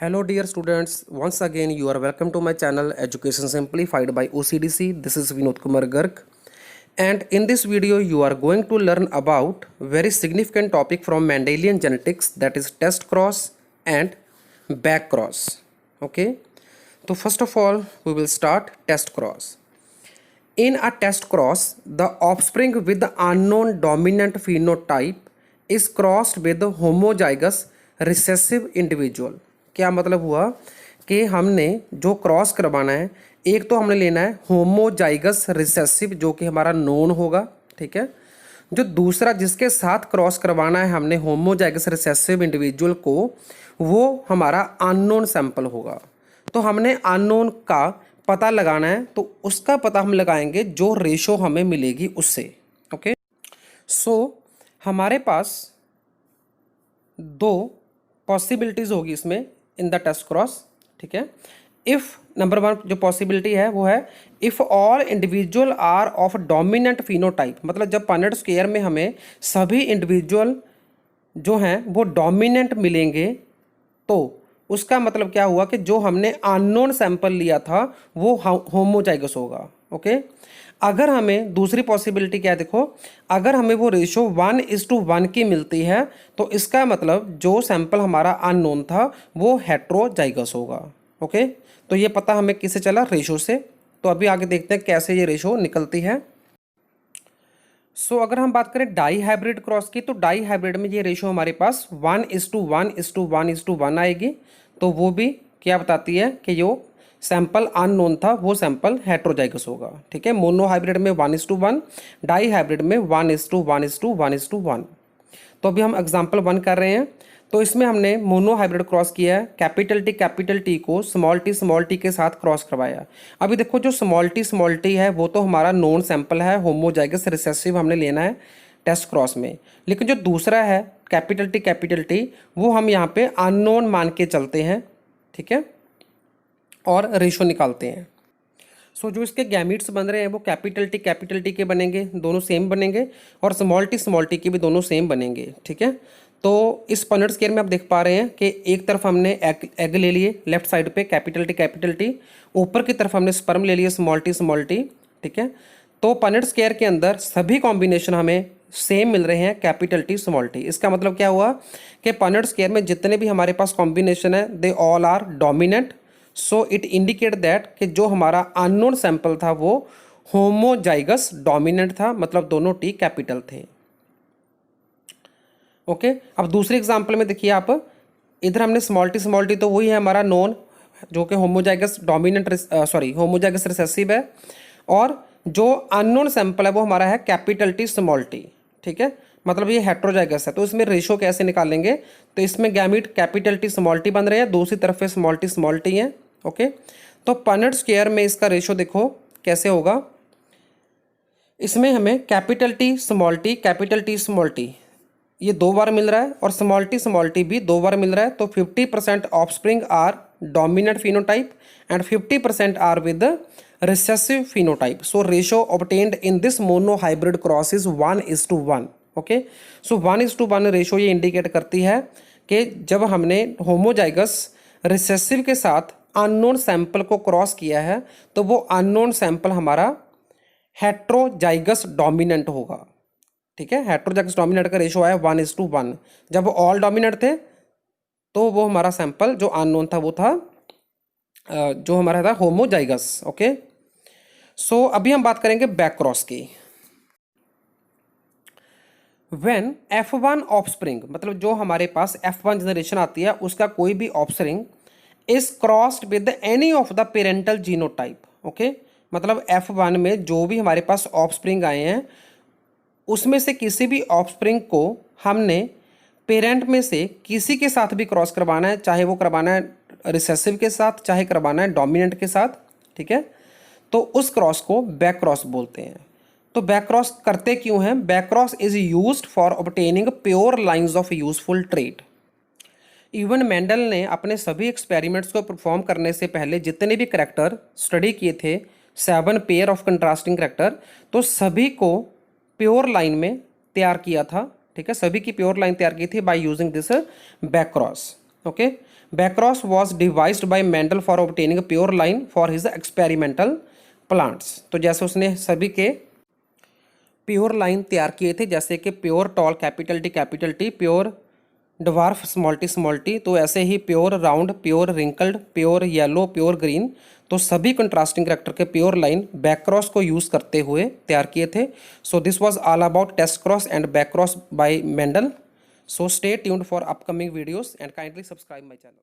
Hello dear students, once again you are welcome to my channel Education Simplified by OCDC. This is Vinod Kumar Garg, and in this video you are going to learn about very significant topic from Mendelian genetics, that is test cross and back cross. Okay, so first of all we will start test cross. In a test cross, the offspring with the unknown dominant phenotype is crossed with the homozygous recessive individual. क्या मतलब हुआ कि हमने जो cross करवाना है, एक तो हमने लेना है होमोजाइगस रिसेसिव जो कि हमारा नोन होगा, ठीक है। जो दूसरा जिसके साथ क्रॉस करवाना है हमने होमोजाइगस रिसेसिव इंडिविजुअल को, वो हमारा अननोन सैंपल होगा। तो हमने अननोन का पता लगाना है, तो उसका पता हम लगाएंगे जो रेशो हमें मिलेगी उससे। ओके, सो हमारे पास दो पॉसिबिलिटीज़ होगी इसमें इन द टेस्ट क्रॉस, ठीक है। इफ़ नंबर वन जो पॉसिबिलिटी है वो है if all individual are of dominant phenotype, मतलब जब पनेट स्क्वायर में हमें सभी इंडिविजुअल जो हैं वो डोमिनेंट मिलेंगे, तो उसका मतलब क्या हुआ कि जो हमने अननोन सैंपल लिया था वो होमोजाइगस होगा। ओके, अगर हमें दूसरी पॉसिबिलिटी क्या है, देखो अगर हमें वो रेशो 1:1 की मिलती है तो इसका मतलब जो सैंपल हमारा अननोन था वो हेट्रोजाइगस होगा। ओके, तो ये पता हमें किससे चला, रेशो से। तो अभी आगे देखते हैं कैसे ये रेशो निकलती है। सो अगर हम बात करें डाई हाइब्रिड क्रॉस की, तो डाई हाइब्रिड में ये रेशो हमारे पास 1:1:1:1 आएगी। तो वो भी क्या बताती है कि जो सैंपल अननोन था वो सैंपल हेट्रोजाइगस होगा, ठीक है। मोनो हाइब्रिड में 1:1, डाई हाइब्रिड में 1:1:1:1। तो अभी हम एग्जाम्पल 1 कर रहे हैं। तो इसमें हमने मोनो हाइब्रिड क्रॉस किया है, कैपिटल टी को स्मॉल टी के साथ क्रॉस करवाया। अभी देखो जो स्मॉल टी है वो तो हमारा नोन सैंपल है, होमोजाइगस रिसेसिव हमने लेना है टेस्ट क्रॉस में। लेकिन जो दूसरा है कैपिटल टी वो हम यहाँ पे अननोन मान के चलते हैं, ठीक है, और रेशो निकालते हैं। सो जो इसके गैमीट्स बन रहे हैं वो कैपिटल टी के बनेंगे, दोनों सेम बनेंगे, और स्मॉल टी के भी दोनों सेम बनेंगे, ठीक है। तो इस पनेट स्क्वायर में आप देख पा रहे हैं कि एक तरफ हमने एग ले लिए लेफ्ट साइड पे कैपिटल टी, ऊपर की तरफ हमने स्पर्म ले लिए स्मॉल टी, ठीक है। तो पनेट स्क्वायर के अंदर सभी कॉम्बिनेशन हमें सेम मिल रहे हैं कैपिटल टी स्मॉल टी। इसका मतलब क्या हुआ कि पनेट स्क्वायर में जितने भी हमारे पास कॉम्बिनेशन है they all are dominant. So it indicate that कि जो हमारा अननोन सैंपल था वो होमोजाइगस डोमिनेंट था, मतलब दोनों टी कैपिटल थे। ओके, अब दूसरे एग्जांपल में देखिए आप, इधर हमने स्मॉल टी तो वही है हमारा नोन जो कि होमोजाइगस होमोजाइगस रिसेसिव है, और जो अननोन सैंपल है वो हमारा है कैपिटल टी स्मॉल टी, ठीक है, मतलब ये हेट्रोजाइगस है। तो इसमें रेशो कैसे निकालेंगे, तो इसमें gamete capital T small T बन रहे हैं, दूसरी तरफ पे स्मॉल टी है। ओके, तो पनेट स्क्वायर में इसका रेशो देखो कैसे होगा। इसमें हमें कैपिटल टी स्मॉल टी ये 2 बार मिल रहा है, और स्मॉल टी भी 2 बार मिल रहा है। तो 50% offspring are dominant phenotype and 50% are with recessive phenotype. So ratio obtained in this monohybrid cross is 1:1। Okay, so 1:1 ratio ये इंडिकेट करती है कि जब हमने होमोजाइगस रिसेसिव के साथ अननोन सैंपल को क्रॉस किया है तो वो अननोन सैंपल हमारा हेट्रोजाइगस डोमिनेंट होगा, ठीक है। हेट्रोजाइगस डोमिनेंट का रेशो आया 1:1। जब वो ऑल डोमिनेंट थे तो वो हमारा सैंपल जो अननोन था वो था जो हमारा था होमोजाइगस। ओके, सो अभी हम बात करेंगे बैक क्रॉस की। व्हेन F1 ऑफस्प्रिंग, मतलब जो हमारे पास F1 जनरेशन आती है उसका कोई भी offspring is crossed with any of the parental genotype. Okay, मतलब F1 में जो भी हमारे पास ऑफस्प्रिंग आए हैं उसमें से किसी भी ऑफस्प्रिंग को हमने पेरेंट में से किसी के साथ भी क्रॉस करवाना है, चाहे वो करवाना है रिसेसिव के साथ चाहे करवाना है डोमिनेंट के साथ, ठीक है। तो उस क्रॉस को बैक क्रॉस बोलते हैं। तो बैक क्रॉस करते क्यों हैं, back cross is used for obtaining pure lines of useful trait. Even Mendel ने अपने सभी एक्सपेरिमेंट्स को परफॉर्म करने से पहले जितने भी करेक्टर स्टडी किए थे, 7 पेयर ऑफ कंट्रास्टिंग करेक्टर, तो सभी को प्योर लाइन में तैयार किया था, ठीक है, सभी की प्योर लाइन तैयार की थी by using this back cross. Okay, backcross was devised by Mendel for obtaining pure line for his experimental plants. तो जैसे उसने सभी के प्योर लाइन तैयार किए थे, जैसे कि pure tall capital T, pure dwarf small T, तो ऐसे ही pure round, pure wrinkled, pure yellow, pure green, तो सभी कंट्रास्टिंग करेक्टर के प्योर लाइन बैक्रॉस को यूज़ करते हुए तैयार किए थे। So this was all about test cross and backcross by Mendel. So stay tuned for upcoming videos and kindly subscribe my channel.